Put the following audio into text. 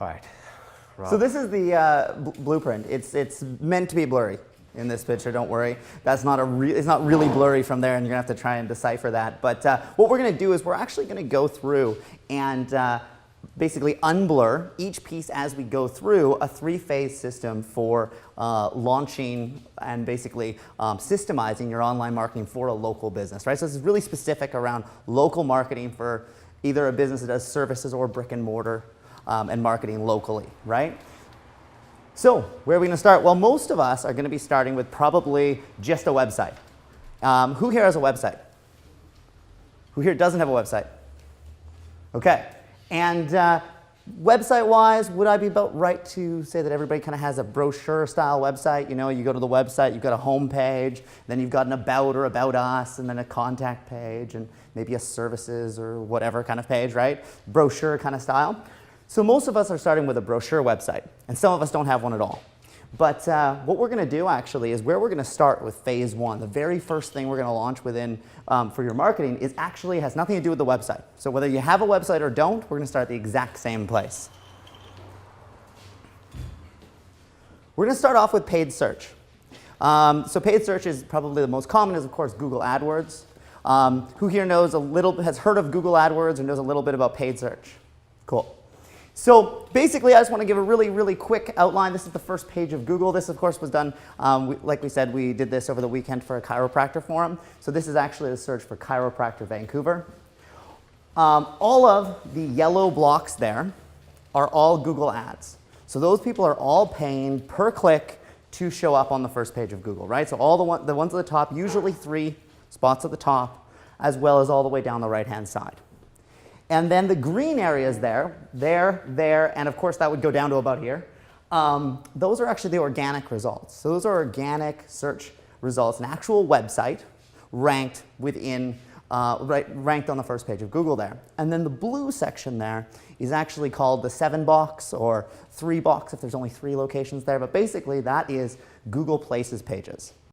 All right. Rob. So this is the blueprint. It's meant to be blurry in this picture, don't worry. That's not it's not really blurry from there, and you're gonna have to try and decipher that. But what we're gonna do is we're actually gonna go through and basically unblur each piece as we go through a three-phase system for launching and basically systemizing your online marketing for a local business, right? So this is really specific around local marketing for either a business that does services or brick and mortar and marketing locally, right? So where are we going to start? Well, most of us are going to be starting with probably just a website. Who here has a website? Who here doesn't have a website? Okay. And website-wise, would I be about right to say that everybody kind of has a brochure-style website? You know, you go to the website, you've got a home page, then you've got an about or about us, and then a contact page, and maybe a services or whatever kind of page, right? Brochure kind of style. So most of us are starting with a brochure website, and some of us don't have one at all. But what we're going to do actually is where we're going to start with phase one. The very first thing we're going to launch within for your marketing is actually has nothing to do with the website. So whether you have a website or don't, we're going to start at the exact same place. We're going to start off with paid search. So paid search is probably the most common is, of course, Google AdWords. Who here knows has heard of Google AdWords or knows a little bit about paid search? Cool. So basically, I just want to give a really, really quick outline. This is the first page of Google. This, of course, was done, like we said, we did this over the weekend for a chiropractor forum. So this is actually the search for chiropractor Vancouver. All of the yellow blocks there are all Google ads. So those people are all paying per click to show up on the first page of Google, right? So all the ones at the top, usually 3 spots at the top, as well as all the way down the right-hand side. And then the green areas there, and of course that would go down to about here. Those are actually the organic results. So those are organic search results, an actual website ranked within, ranked on the first page of Google there. And then the blue section there is actually called the 7 box or 3 box if there's only 3 locations there. But basically that is Google Places pages.